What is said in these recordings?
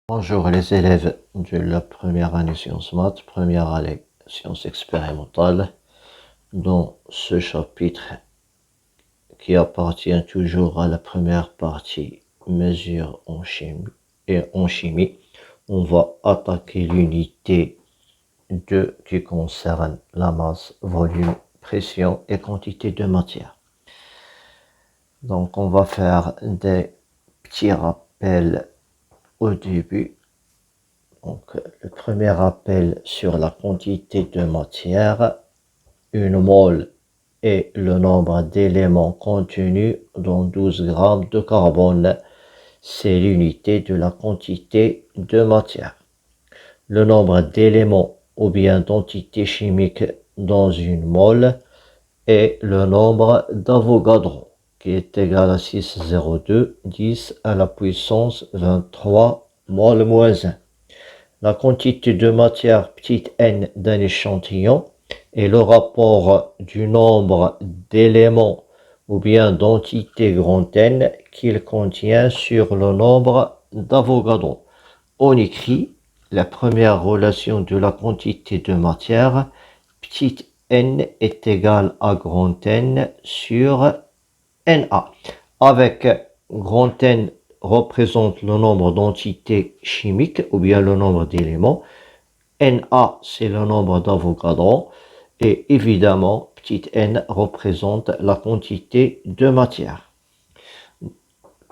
Bonjour les élèves de la première année sciences maths, première année sciences expérimentales. Dans ce chapitre qui appartient toujours à la première partie mesures en chimie, on va attaquer l'unité 2 qui concerne la masse, volume, pression et quantité de matière. Donc on va faire des petits rappels au début. Donc, le premier rappel sur la quantité de matière. Une mole est le nombre d'éléments contenus dans 12 grammes de carbone. C'est l'unité de la quantité de matière. Le nombre d'éléments ou bien d'entités chimiques dans une mole est le nombre d'Avogadro, qui est égal à 6,02 10 à la puissance 23 mol moins 1. La quantité de matière petit n d'un échantillon est le rapport du nombre d'éléments ou bien d'entités grand N qu'il contient sur le nombre d'Avogadro. On écrit la première relation de la quantité de matière, petit n est égal à grand N sur Na, avec grand N représente le nombre d'entités chimiques ou bien le nombre d'éléments. Na, c'est le nombre d'Avogadro. Et évidemment, petit n représente la quantité de matière.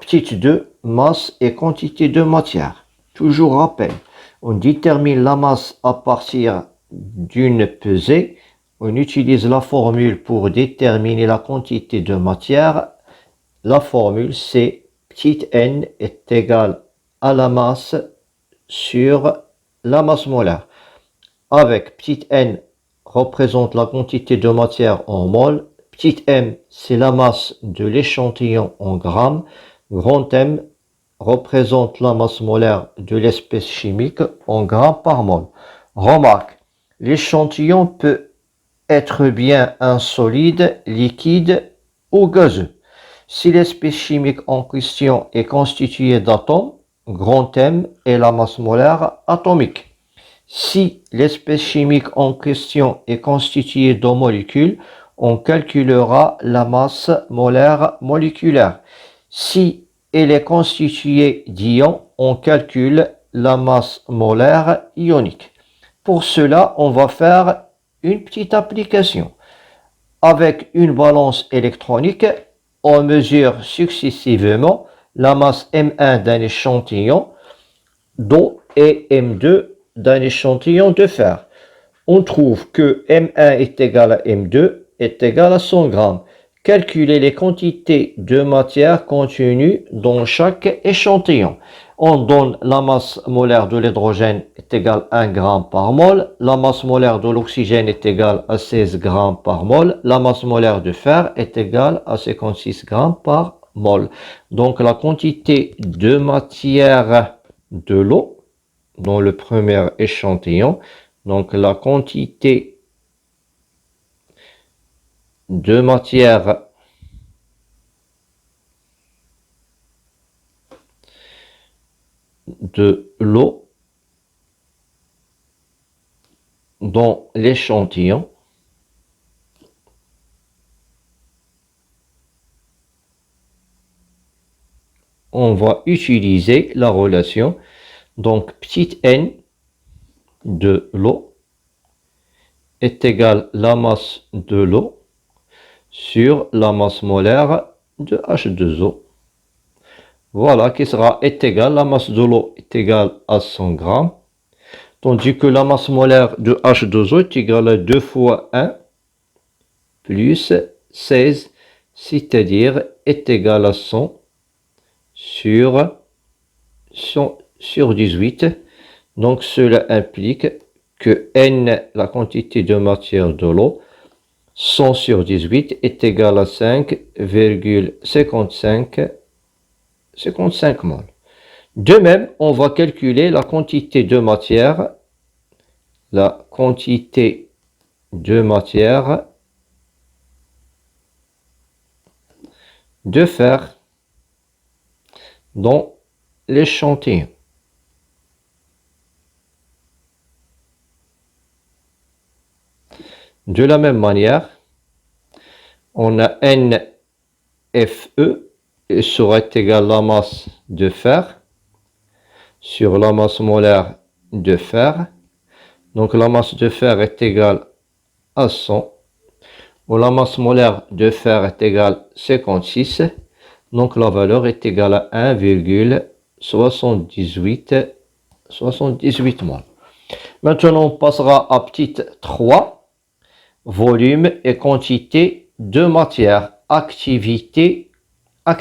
Petite 2, masse et quantité de matière. Toujours rappel, on détermine la masse à partir d'une pesée. On utilise la formule pour déterminer la quantité de matière. La formule, c'est petit n est égal à la masse sur la masse molaire. Avec petit n représente la quantité de matière en mol, petit m c'est la masse de l'échantillon en grammes, grand M représente la masse molaire de l'espèce chimique en grammes par mol. Remarque, l'échantillon peut être bien un solide, liquide ou gazeux. Si l'espèce chimique en question est constituée d'atomes, grand M est la masse molaire atomique. Si l'espèce chimique en question est constituée de molécules, on calculera la masse molaire moléculaire. Si elle est constituée d'ions, on calcule la masse molaire ionique. Pour cela, on va faire une petite application. Avec une balance électronique, on mesure successivement la masse M1 d'un échantillon d'eau et M2 d'un échantillon de fer. On trouve que M1 est égal à M2 est égal à 100 grammes. Calculer les quantités de matière contenues dans chaque échantillon. On donne la masse molaire de l'hydrogène est égale à 1 gramme par mol, la masse molaire de l'oxygène est égale à 16 grammes par mol, la masse molaire de fer est égale à 56 grammes par mol. Donc la quantité de matière de l'eau dans le premier échantillon, donc la quantité de matière de l'eau dans l'échantillon on va utiliser la relation donc petit n de l'eau est égal à la masse de l'eau sur la masse molaire de H2O. Voilà, qui sera est égal, la masse de l'eau est égale à 100 grammes, tandis que la masse molaire de H2O est égale à 2 fois 1 plus 16, c'est-à-dire est égal à 100 sur 18. Donc cela implique que N, la quantité de matière de l'eau, 100 sur 18 est égal à 5,55 mol. De même, on va calculer la quantité de matière de fer dans l'échantillon. De la même manière, on a NFE et serait égal à la masse de fer sur la masse molaire de fer. Donc la masse de fer est égale à 100. Ou la masse molaire de fer est égale à 56. Donc la valeur est égale à 1,78 mol. Maintenant, on passera à petite 3. Volume et quantité de matière. Activité 1.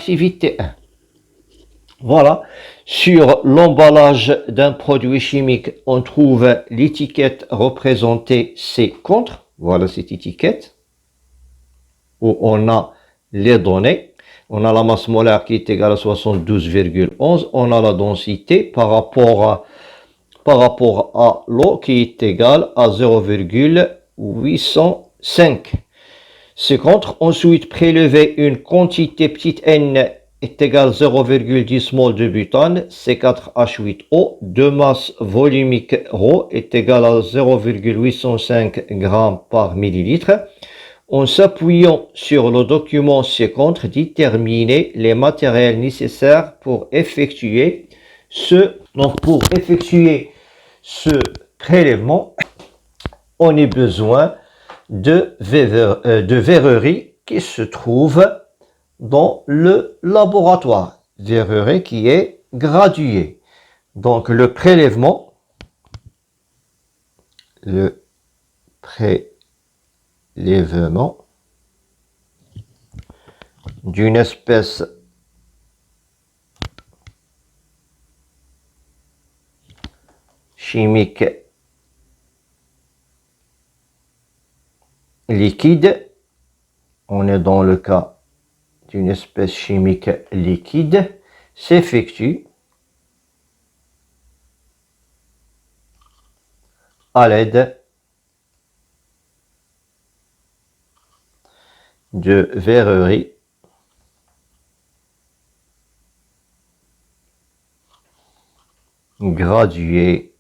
Voilà. Sur l'emballage d'un produit chimique, on trouve l'étiquette représentée C contre. Voilà cette étiquette où on a les données. On a la masse molaire qui est égale à 72,11. On a la densité par rapport à l'eau qui est égale à 0,805. C'est contre. Ensuite, prélever une quantité petite n est égale à 0,10 mol de butane, C4H8O. De masse volumique ρ est égale à 0,805 g par millilitre. En s'appuyant sur le document ci-contre, déterminer les matériels nécessaires pour effectuer ce prélèvement, on a besoin de verrerie qui se trouve dans le laboratoire. Verrerie qui est graduée. Donc le prélèvement d'une espèce chimique liquide, on est dans le cas d'une espèce chimique liquide, s'effectue à l'aide de verrerie graduée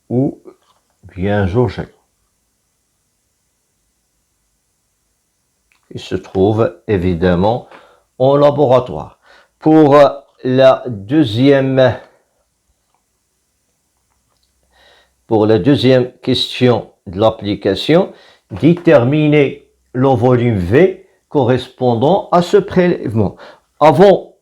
ou bien jaugée. Il se trouve évidemment en laboratoire. Pour la deuxième question de l'application, déterminer le volume V correspondant à ce prélèvement. Avant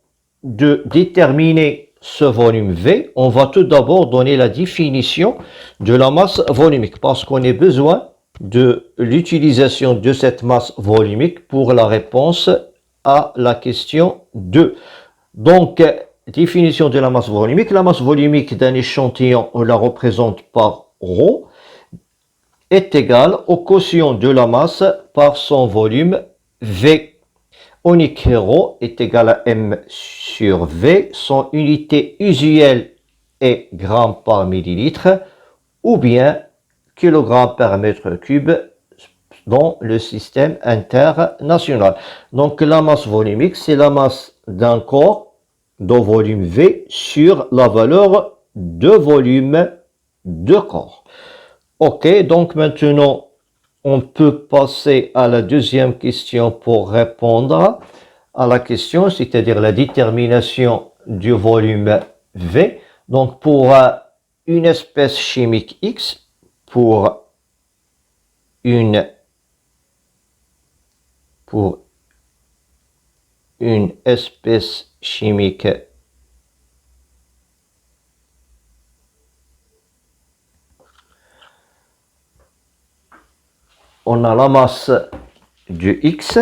de déterminer ce volume V, on va tout d'abord donner la définition de la masse volumique parce qu'on a besoin de l'utilisation de cette masse volumique pour la réponse à la question 2. Donc, définition de la masse volumique. La masse volumique d'un échantillon, on la représente par ρ, est égale au quotient de la masse par son volume V. On écrit ρ est égal à M sur V. Son unité usuelle est gramme par millilitre ou bien kilogramme par mètre cube dans le système international. Donc la masse volumique, c'est la masse d'un corps de volume V sur la valeur de volume de corps. Ok, donc maintenant, on peut passer à la deuxième question pour répondre à la question, c'est-à-dire la détermination du volume V. Donc pour une espèce chimique X, pour une espèce chimique on a la masse du X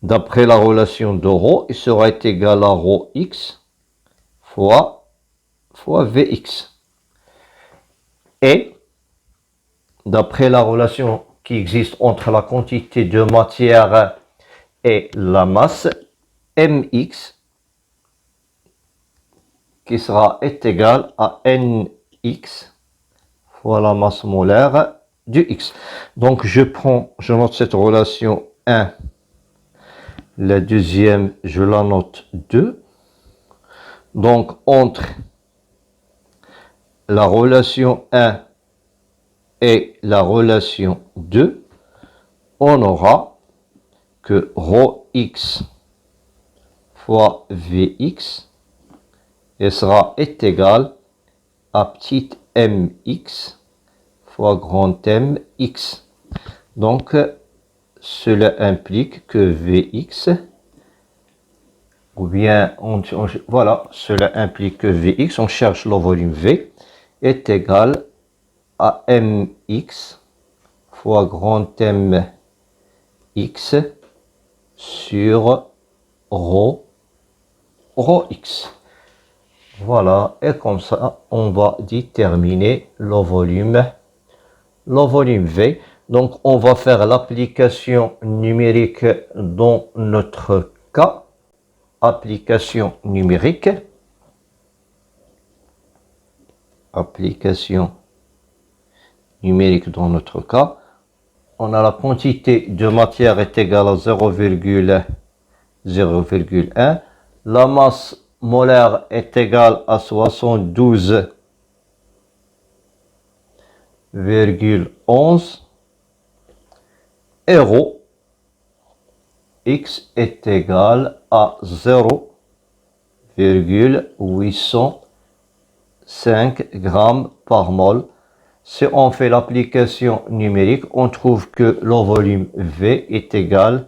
d'après la relation de ρ, il sera égal à ρx fois Vx. Et d'après la relation qui existe entre la quantité de matière et la masse, mx qui sera égal à nx fois la masse molaire du x. Donc je note cette relation 1, la deuxième je la note 2. Donc, entre la relation 1 et la relation 2, on aura que rho x fois Vx est égal à petit mx fois grand mx. Donc, cela implique que Vx, ou bien, voilà, cela implique que Vx, on cherche le volume V, est égal à mx fois grand mx sur rho x. Voilà, et comme ça, on va déterminer le volume V. Donc, on va faire l'application numérique dans notre cas. Application numérique. Application numérique dans notre cas. On a la quantité de matière est égale à 0,1. La masse molaire est égale à 72,11. Et rho x est égal à 0,805 grammes par mol. Si on fait l'application numérique, on trouve que le volume V est égal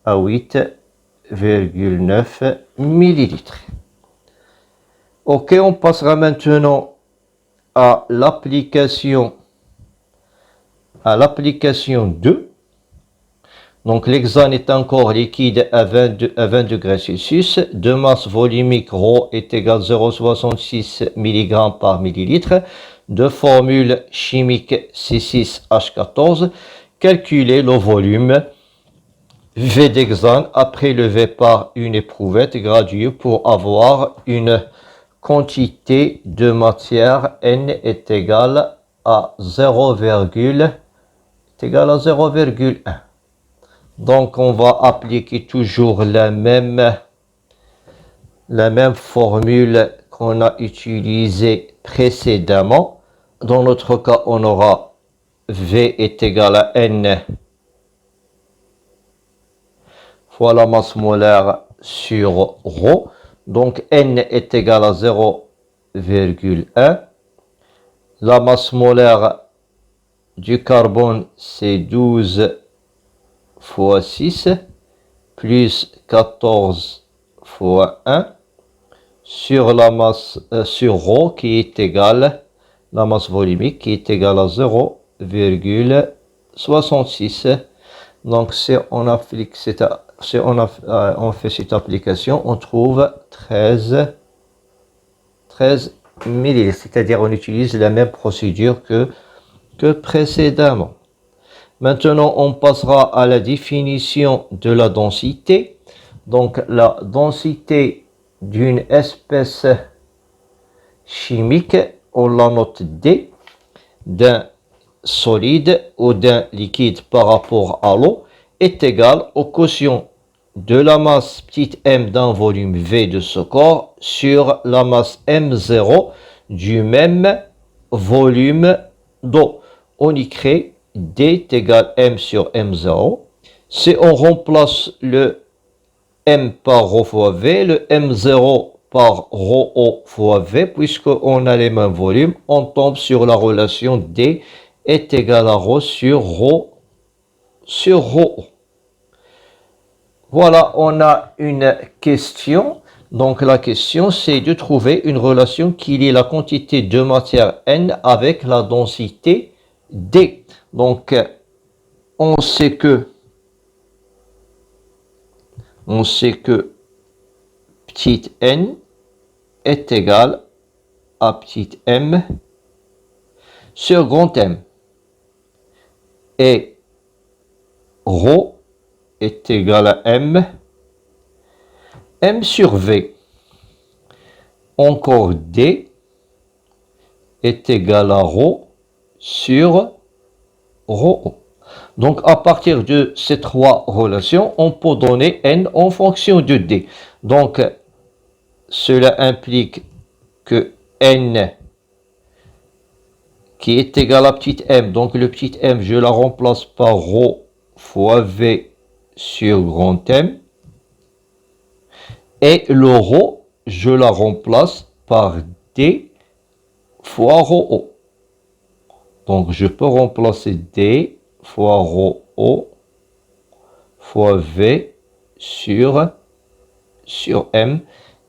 à 8,9 millilitres. Ok, on passera maintenant à l'application 2. Donc l'hexane est encore liquide à 20 degrés Celsius. De masse volumique ρ est égal à 0,66 mg par millilitre. De formule chimique C6H14. Calculer le volume V d'hexane après levé par une éprouvette graduée pour avoir une quantité de matière N est égale à 0,1. Donc, on va appliquer toujours la même formule qu'on a utilisée précédemment. Dans notre cas, on aura V est égal à N fois la masse molaire sur ρ. Donc, N est égal à 0,1. La masse molaire du carbone, c'est 12 fois 6 plus 14 fois 1 sur la masse sur ρ qui est égale la masse volumique qui est égale à 0,66. Donc si on applique on fait cette application, on trouve 13 millilitres, c'est-à-dire on utilise la même procédure que précédemment. Maintenant, on passera à la définition de la densité. Donc, la densité d'une espèce chimique, on la note D, d'un solide ou d'un liquide par rapport à l'eau, est égale au quotient de la masse petite m d'un volume V de ce corps sur la masse M0 du même volume d'eau. On y crée D est égal M sur M0. Si on remplace le M par ρ fois V, le M0 par ρo fois V, puisqu'on a les mêmes volumes, on tombe sur la relation D est égal à ρ sur ρo. Voilà, on a une question. Donc la question, c'est de trouver une relation qui lie la quantité de matière N avec la densité D. Donc, on sait que petit n est égal à petit m sur grand M. Et ρ est égal à m sur V. Encore D est égal à ρ sur ρ. Donc, à partir de ces trois relations, on peut donner n en fonction de D. Donc, cela implique que n qui est égal à petit m, donc le petit m, je la remplace par ρ fois v sur grand M, et le ρ, je la remplace par d fois ρo. Donc je peux remplacer d fois ρo fois v sur m,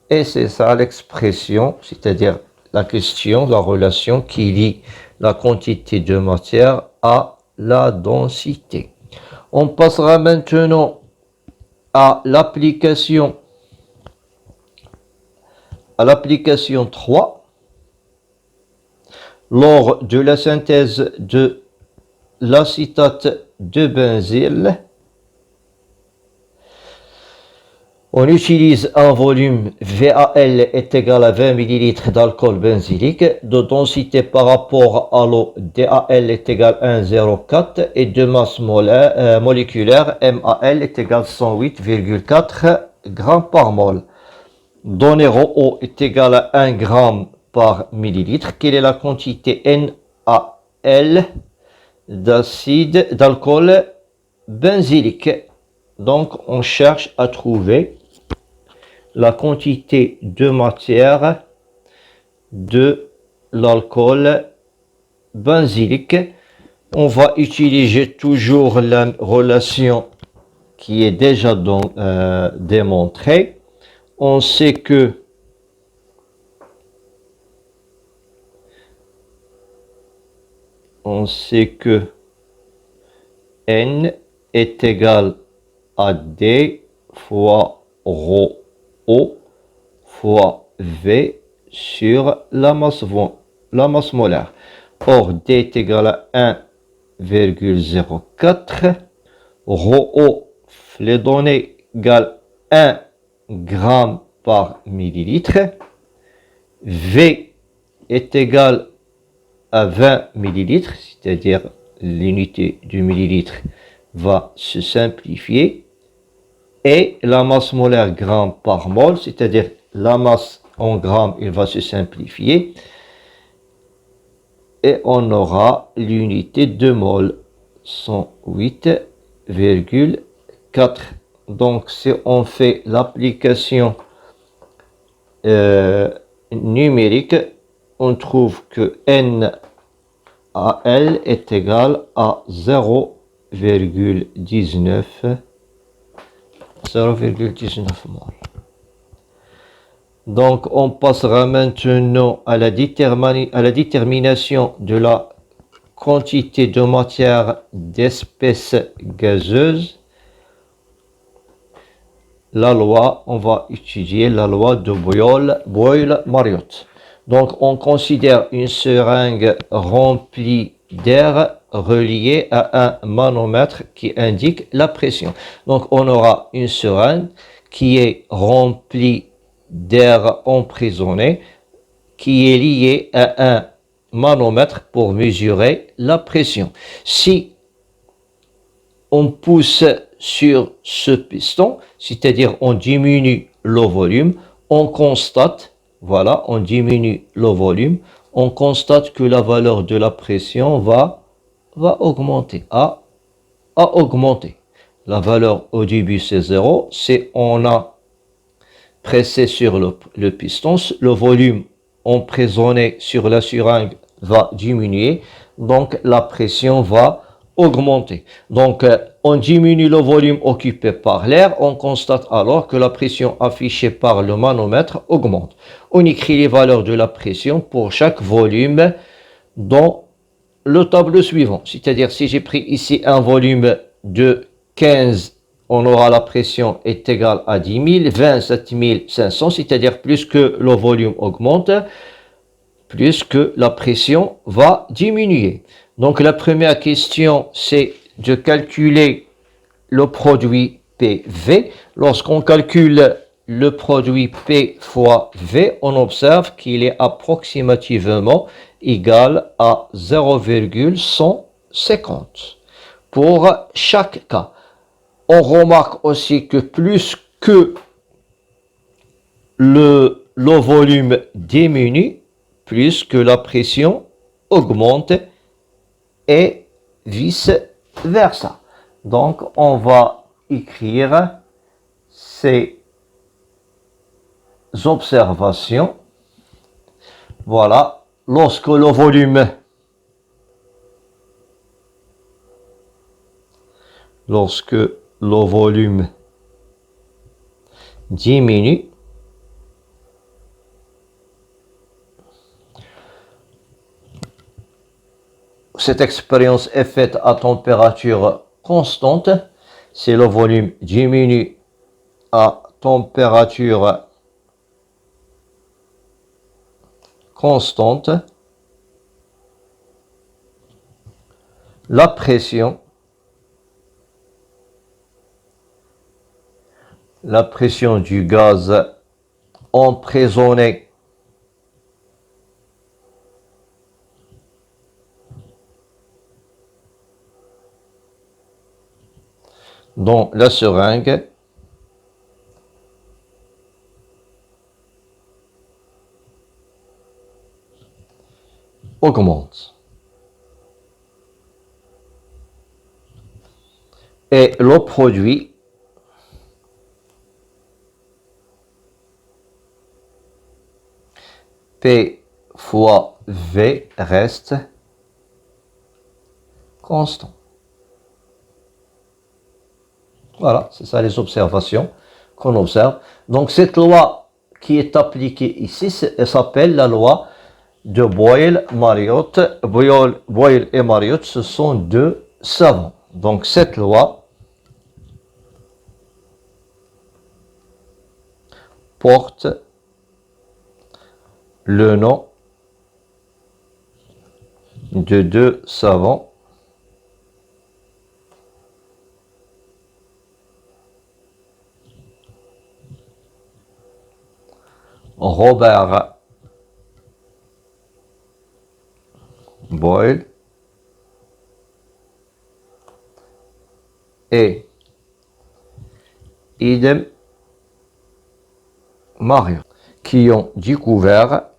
et c'est ça l'expression, c'est-à-dire la question, la relation qui lie la quantité de matière à la densité. On passera maintenant à l'application 3. Lors de la synthèse de l'acétate de benzyle, on utilise un volume VAL est égal à 20 ml d'alcool benzylique, de densité par rapport à l'eau DAL est égal à 1,04 et de masse moléculaire MAL est égal à 108,4 g par mol. Donné ρO est égal à 1 g par millilitre. Quelle est la quantité NaL d'alcool benzylique? Donc on cherche à trouver la quantité de matière de l'alcool benzylique. On va utiliser toujours la relation qui est déjà démontrée. On sait que N est égal à D fois ρO fois V sur la masse molaire. Or, D est égal à 1,04. ρO, les données égale 1 g par millilitre. V est égal à 20 millilitres, c'est-à-dire l'unité du millilitre va se simplifier. Et la masse molaire gramme par mol, c'est-à-dire la masse en grammes, il va se simplifier. Et on aura l'unité de mol, 108,4. Donc si on fait l'application numérique, on trouve que NaL est égal à 0,19 mol. Donc on passera maintenant à la détermination de la quantité de matière d'espèce gazeuse. La loi, on va étudier la loi de Boyle-Mariotte. Donc on considère une seringue remplie d'air reliée à un manomètre qui indique la pression. Donc on aura une seringue qui est remplie d'air emprisonné qui est liée à un manomètre pour mesurer la pression. Si on pousse sur ce piston, c'est-à-dire on diminue le volume, on constate, voilà, on diminue le volume, on constate que la valeur de la pression va augmenter, a augmenté. La valeur au début c'est 0, c'est on a pressé sur le piston, le volume emprisonné sur la seringue va diminuer, donc la pression va augmenter. Donc on diminue le volume occupé par l'air, on constate alors que la pression affichée par le manomètre augmente. On écrit les valeurs de la pression pour chaque volume dans le tableau suivant. C'est-à-dire si j'ai pris ici un volume de 15, on aura la pression est égale à 10 000, 27 500, c'est-à-dire plus que le volume augmente, plus que la pression va diminuer. Donc la première question, c'est de calculer le produit PV. Lorsqu'on calcule le produit P fois V, on observe qu'il est approximativement égal à 0,150 pour chaque cas. On remarque aussi que plus que le le volume diminue, plus que la pression augmente et vice-versa. Donc, on va écrire ces observations. Voilà, lorsque le volume diminue, cette expérience est faite à température constante. Si le volume diminue à température constante, la pression du gaz emprisonné dans la seringue augmente. Et le produit P fois V reste constant. Voilà, c'est ça les observations qu'on observe. Donc cette loi qui est appliquée ici, elle s'appelle la loi de Boyle-Mariotte. Boyle et Mariotte, ce sont deux savants. Donc cette loi porte le nom de deux savants Robert Boyle et idem Mariotte, qui ont découvert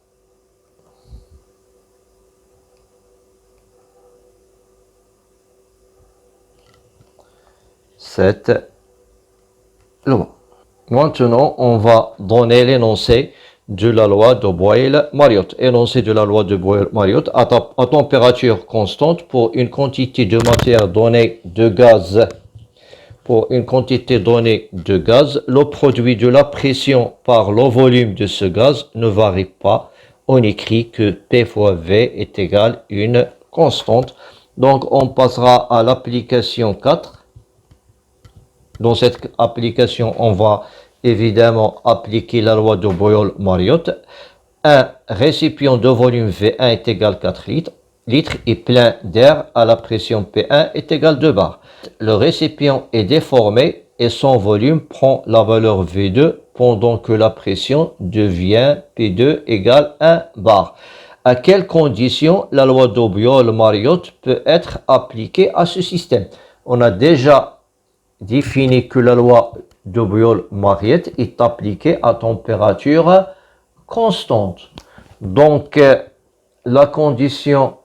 cette loi. Maintenant, on va donner l'énoncé de la loi de Boyle-Mariotte. Énoncé de la loi de Boyle-Mariotte à température constante pour une quantité de matière donnée de gaz. Pour une quantité donnée de gaz, le produit de la pression par le volume de ce gaz ne varie pas. On écrit que P fois V est égal à une constante. Donc, on passera à l'application 4. Dans cette application, on va évidemment appliquer la loi de Boyle-Mariotte. Un récipient de volume V1 est égal à 4 litres et plein d'air à la pression P1 est égal à 2 bars. Le récipient est déformé et son volume prend la valeur V2 pendant que la pression devient P2 égale 1 bar. À quelles conditions la loi de Boyle-Mariotte peut être appliquée à ce système? On a déjà défini que la loi de Boyle-Mariotte est appliquée à température constante. Donc, la condition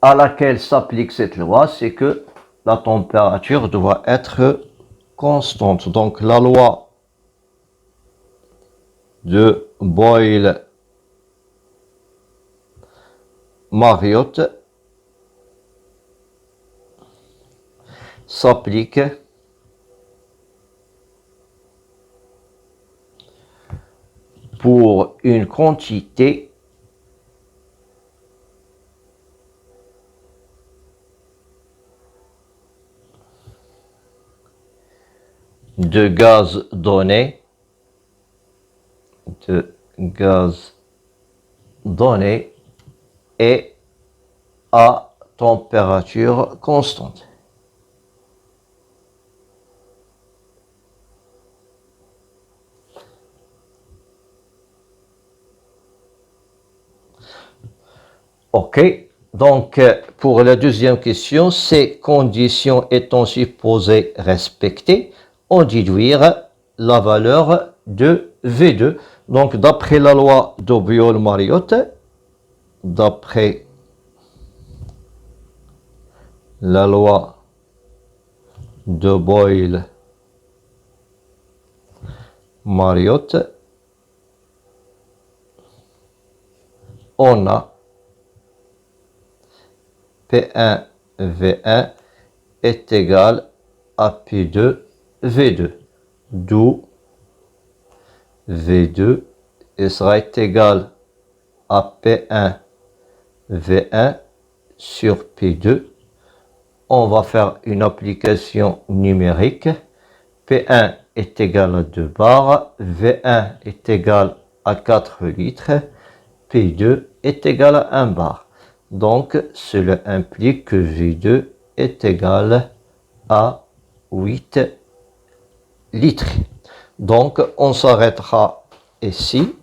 à laquelle s'applique cette loi, c'est que la température doit être constante. Donc, la loi de Boyle-Mariotte s'applique pour une quantité de gaz donné, et à température constante. Ok, donc pour la deuxième question, ces conditions étant supposées respectées, on déduire la valeur de V2. Donc, d'après la loi de Boyle-Mariotte, d'après la loi de Boyle-Mariotte, on a P1 V1 est égal à P2 V2, d'où V2 sera égal à P1 V1 sur P2. On va faire une application numérique. P1 est égal à 2 bars, V1 est égal à 4 litres, P2 est égal à 1 bar. Donc, cela implique que V2 est égal à 8 litres. Donc, on s'arrêtera ici.